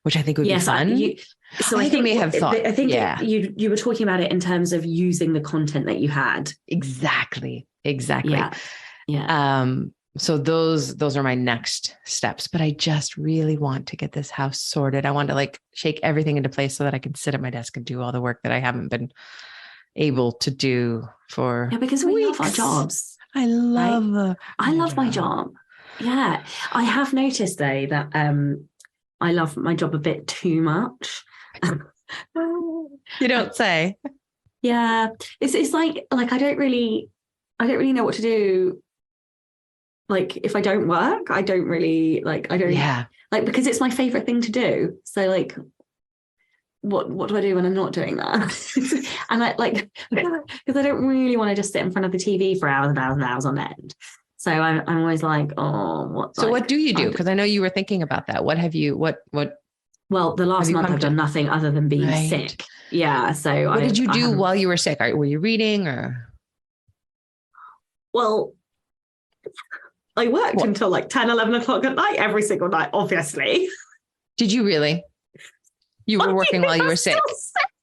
which I think would be fun. I think you were talking about it in terms of using the content that you had. Exactly. Yeah. So those are my next steps, but I just really want to get this house sorted. I want to like shake everything into place so that I can sit at my desk and do all the work that I haven't been able to do for because we love our jobs. I love my job. Yeah. I have noticed though that I love my job a bit too much. You don't say. Yeah. It's like I don't really know what to do. Like if I don't work, I don't really because it's my favorite thing to do. So like, what do I do when I'm not doing that? And because I don't really want to just sit in front of the TV for hours and hours and hours on end. So I'm always like, what do you do? Because I know you were thinking about that. What have you, what? Well, the last month I've done nothing other than being sick. Yeah. So what did you do while you were sick? Were you reading or? Well, I worked until like 10, 11 o'clock at night every single night, obviously. Did you really? You were working while you were sick?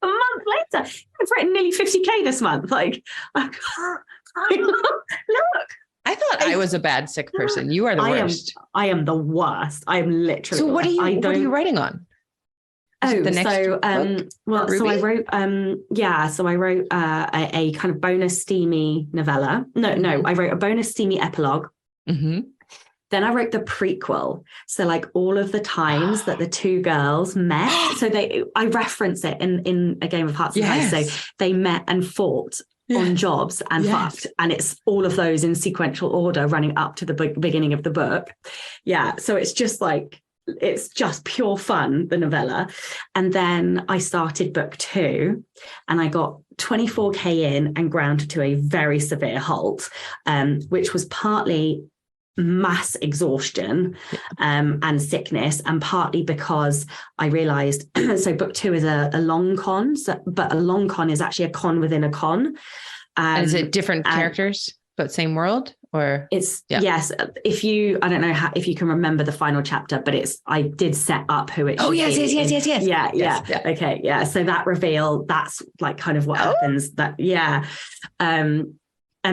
A month later. I've written nearly 50K this month. Like, look. I thought I was a bad sick person. You are the worst. I am the worst. I am literally. So what are you writing on? I wrote a kind of bonus steamy novella. No, I wrote a bonus steamy epilogue. Mm-hmm. Then I wrote the prequel. So like all of the times that the two girls met. So I reference it in A Game of Hearts and Eyes. So they met and fought on jobs and fucked. And it's all of those in sequential order running up to the beginning of the book. Yeah. So it's just pure fun, the novella. And then I started book 2 and I got 24K in and ground to a very severe halt, which was partly mass exhaustion and sickness, and partly because I realized so book 2 is a long con, but a long con is actually a con within a con. And is it different characters but same world? Or it's yes. I don't know if you can remember the final chapter, but I did set up who it. Oh yes. Yeah. Okay. Yeah. So that reveal, that's like kind of what happens. And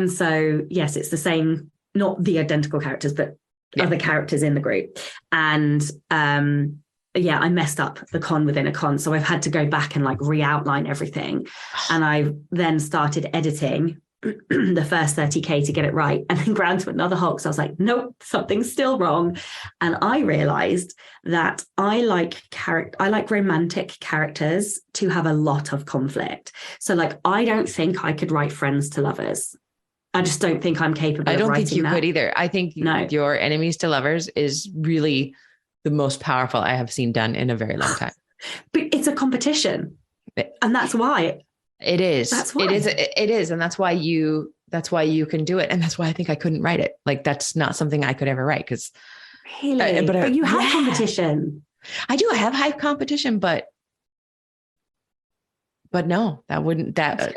so yes, it's the same, not the identical characters, but other characters in the group. And I messed up the con within a con, so I've had to go back and like re-outline everything, and I've then started editing the first 30K to get it right, and then ground to another Hulk. So I was like, nope, something's still wrong. And I realized that I like romantic characters to have a lot of conflict. So like, I don't think I could write friends to lovers. I just don't think I'm capable of writing that. I don't think you could either. I think your enemies to lovers is really the most powerful I have seen done in a very long time. But it's a competition. And that's why. It is. That's why. It is. And that's why you can do it. And that's why I think I couldn't write it. Like, that's not something I could ever write. Because really? But you have competition. I do. I have high competition, but but no,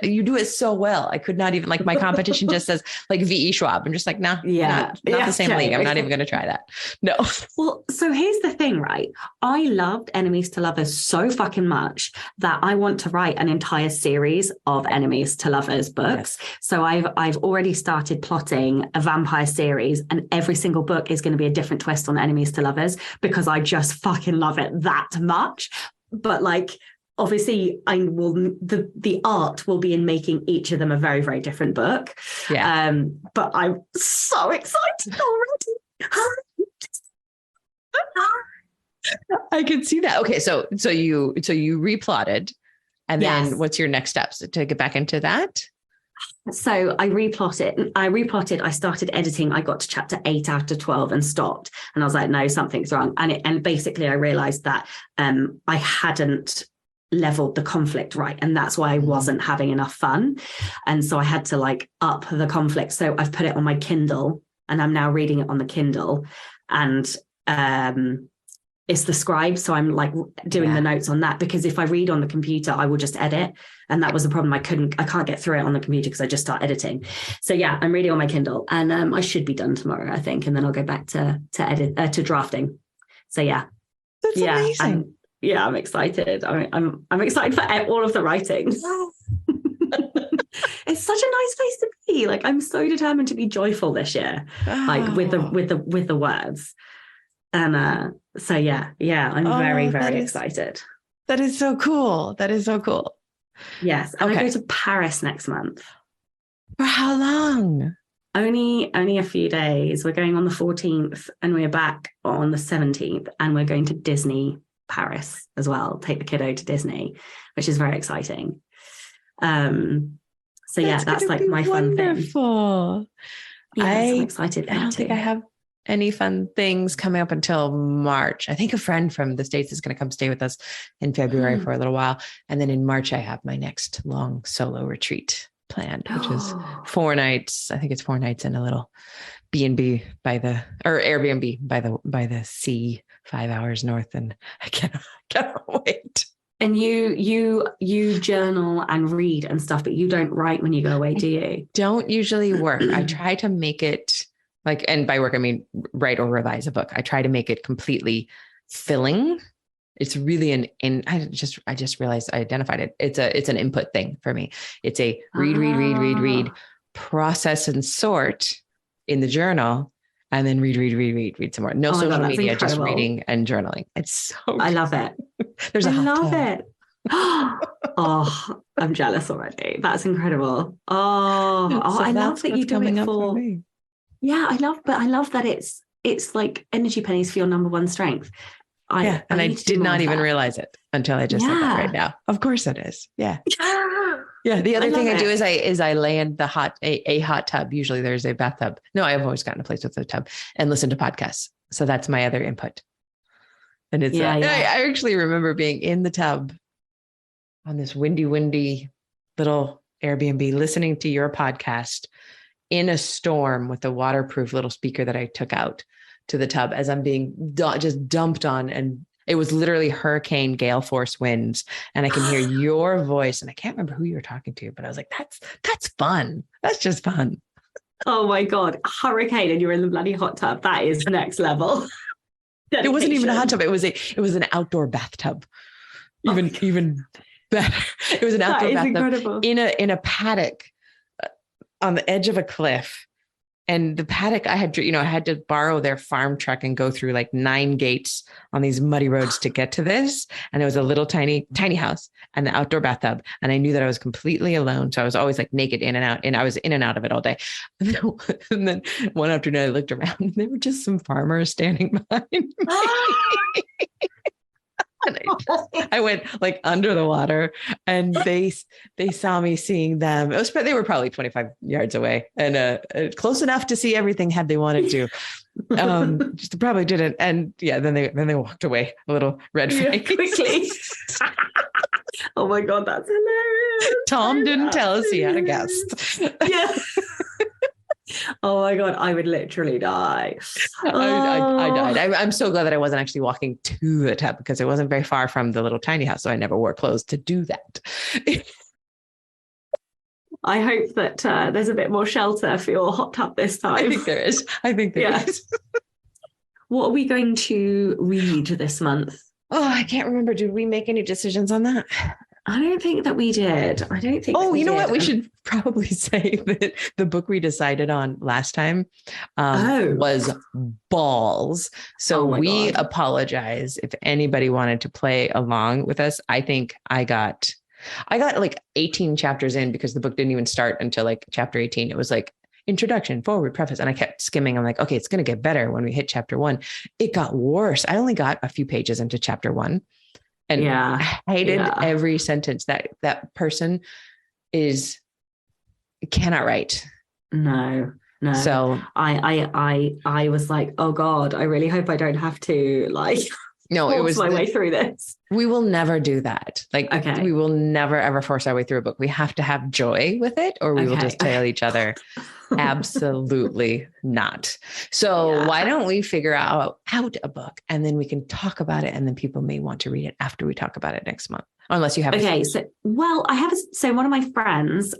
you do it so well. I could not even, like, my competition just says like VE Schwab. I'm just like, nah, not the same league. I'm not even going to try that. No. Well, so here's the thing, right? I loved Enemies to Lovers so fucking much that I want to write an entire series of Enemies to Lovers books. Yes. So I've already started plotting a vampire series, and every single book is going to be a different twist on Enemies to Lovers because I just fucking love it that much. But like, obviously, the art will be in making each of them a very, very different book. Yeah. But I'm so excited already. I can see that. Okay, so you replotted, and yes. then what's your next steps to get back into that? So I replotted. I started editing. I got to chapter 8 out of 12 and stopped. And I was like, no, something's wrong. And basically I realized that I hadn't leveled the conflict right, and that's why I wasn't having enough fun. And so I had to like up the conflict. So I've put it on my Kindle, and I'm now reading it on the Kindle, and it's the Scribe, so I'm like doing the notes on that, because if I read on the computer I will just edit, and that was the problem. I can't get through it on the computer because I just start editing. So yeah, I'm reading on my Kindle, and I should be done tomorrow, I think, and then I'll go back to drafting. So yeah, that's amazing. Yeah, I'm excited. I'm excited for all of the writing. It's such a nice place to be. Like, I'm so determined to be joyful this year, like with the words. And so yeah, I'm very, very excited. That is so cool. Yes, and I go to Paris next month. For how long? Only a few days. We're going on the 14th, and we're back on the 17th, and we're going to Disney Paris as well. Take the kiddo to Disney, which is very exciting. So yeah, that's like my fun thing. Wonderful. I'm excited. I don't think I have any fun things coming up until March. I think a friend from the States is going to come stay with us in February for a little while. And then in March, I have my next long solo retreat planned, which is 4 nights. I think it's 4 nights in a little B&B Airbnb by the sea, 5 hours north. And I cannot wait. And you journal and read and stuff, but you don't write when you go away, do you? Don't usually work. I try to make it like, and by work, I mean, write or revise a book. I try to make it completely filling. It's really I just realized I identified it. It's an input thing for me. It's a read, process and sort in the journal, and then read some more. No social media, incredible. Just reading and journaling. It's so good. I love it. There's a hot love tub. It. Oh, I'm jealous already. That's incredible. I love that you do it for me. Yeah, I love that it's like energy pennies for your number one strength. I did not even realize it until I just said that right now. Of course it is. Yeah. Yeah. The other thing I do is I lay in a hot tub. Usually there's a bathtub. No, I've always gotten a place with a tub, and listen to podcasts. So that's my other input. And it's, I actually remember being in the tub on this windy little Airbnb, listening to your podcast in a storm with a waterproof little speaker that I took out to the tub as I'm being just dumped on. And it was literally hurricane gale force winds. And I can hear your voice, and I can't remember who you were talking to, but I was like, that's fun. That's just fun. Oh my God. Hurricane, and you're in the bloody hot tub. That is the next level. It wasn't even a hot tub. It was an outdoor bathtub. Even better. It was an outdoor bathtub incredible. in a paddock on the edge of a cliff. And the paddock, I had to borrow their farm truck and go through like 9 gates on these muddy roads to get to this. And there was a little tiny house and the outdoor bathtub. And I knew that I was completely alone. So I was always like naked in and out, and I was in and out of it all day. And then one afternoon I looked around, and there were just some farmers standing behind me. And I went like under the water, and they saw me seeing them. They were probably 25 yards away, and close enough to see everything had they wanted to. Just probably didn't. And yeah, then they walked away a little red faced quickly. Oh my God, that's hilarious. Tom didn't tell us he had a guest. Yeah. Oh my God, I would literally die. I Oh. died. I'm so glad that I wasn't actually walking to the tub because it wasn't very far from the little tiny house. So I never wore clothes to do that. I hope that there's a bit more shelter for your hot tub this time. I think there is. What are we going to read this month? Oh, I can't remember. Did we make any decisions on that? I don't think that we did. I don't think. Oh, you know what? We should probably say that the book we decided on last time was Balls. So we apologize if anybody wanted to play along with us. I think I got like 18 chapters in because the book didn't even start until like chapter 18. It was like introduction, forward, preface. And I kept skimming. I'm like, okay, it's going to get better when we hit chapter 1. It got worse. I only got a few pages into chapter 1. And I hated every sentence that person cannot write. No. So I was like, oh God, I really hope I don't have to force my way through this. We will never do that. We will never ever force our way through a book. We have to have joy with it, or we will just tell each other absolutely not. So why don't we figure out a book and then we can talk about it, and then people may want to read it after we talk about it next month, unless you have. So one of my friends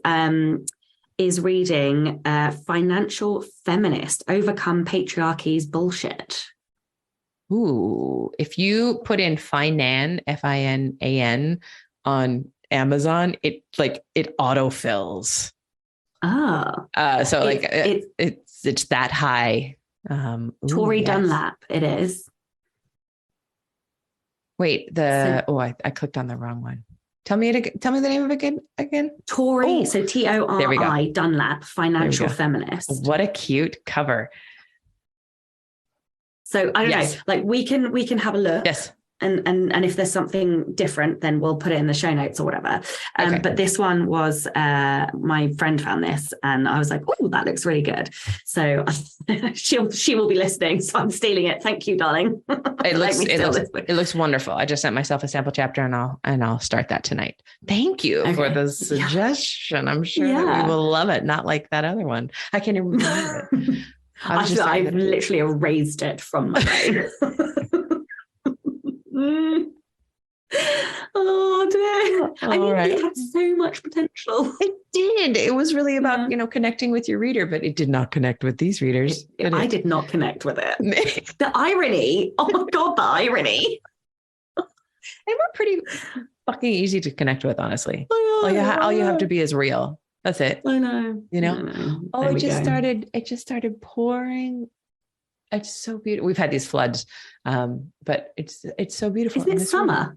is reading Financial Feminist: Overcome Patriarchy's Bullshit. Ooh, if you put in Finan, Finan on Amazon, it autofills. It's that high. Tori Dunlap, it is. Wait, I clicked on the wrong one. Tell me the name of it again. Tori, so Tori Dunlap, Financial Feminist. What a cute cover. So I don't know, like we can have a look. Yes. And if there's something different, then we'll put it in the show notes or whatever. But this one was, my friend found this and I was like, oh, that looks really good. So she will be listening. So I'm stealing it. Thank you, darling. It looks wonderful. I just sent myself a sample chapter and I'll start that tonight. Thank you for the suggestion. I'm sure that we will love it. Not like that other one. I can't even remember it. I've literally erased it from my brain. Oh dear. It had so much potential. It did. It was really about, connecting with your reader, but it did not connect with these readers. I did not connect with it. The irony. Oh my God, the irony. They were pretty fucking easy to connect with, honestly. All you have to be is real. That's it. I know. It just started pouring. It's so beautiful. We've had these floods, but it's so beautiful. Isn't it summer?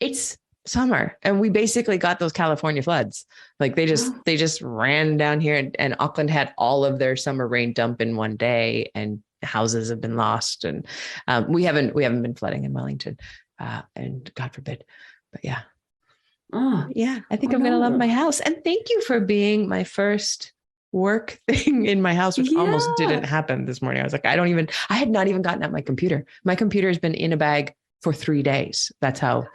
It's summer, and we basically got those California floods. Like they just ran down here, and Auckland had all of their summer rain dump in one day, and houses have been lost. And we haven't been flooding in Wellington, and God forbid. But yeah. Oh yeah, I think I'm gonna love my house. And thank you for being my first work thing in my house, which almost didn't happen this morning. I was like, I had not even gotten at my computer. My computer has been in a bag for 3 days. That's how.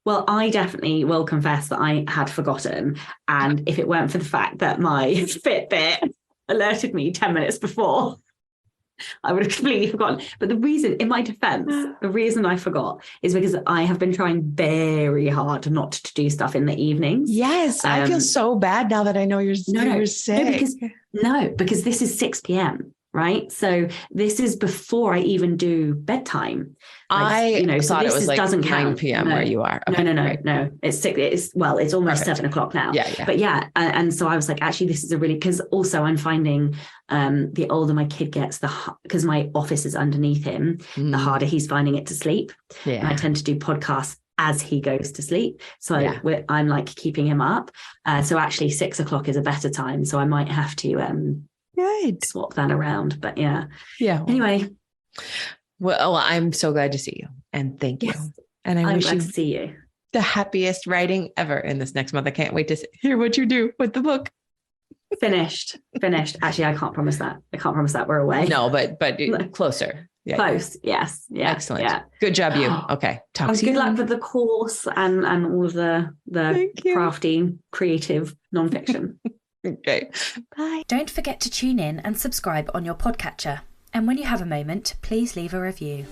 Well, I definitely will confess that I had forgotten. And if it weren't for the fact that my Fitbit alerted me 10 minutes before, I would have completely forgotten. But the reason, in my defense, the reason I forgot is because I have been trying very hard not to do stuff in the evenings. Yes, I feel so bad now that I know you're sick. Because this is 6 p.m. right? So this is before I even do bedtime. I thought it was like 9 p.m. where you are. Okay, no. It's almost 7 o'clock now. Yeah. But yeah. And so I was like, actually, this is because also I'm finding the older my kid gets, because my office is underneath him, the harder he's finding it to sleep. Yeah. And I tend to do podcasts as he goes to sleep. So I'm like keeping him up. So actually 6 o'clock is a better time. So I might have to swap that around. But yeah. Anyway. Well, I'm so glad to see you. And thank you. And I wish you to see you the happiest writing ever in this next month. I can't wait to hear what you do with the book. Finished. Actually, I can't promise that. We're away. No, but closer. Yeah. Close. Yes. Yeah. Excellent. Yeah. Good job, you. Okay. Talk to you. Good luck with the course and all of the crafty, creative nonfiction. Okay. Bye. Don't forget to tune in and subscribe on your podcatcher. And when you have a moment, please leave a review.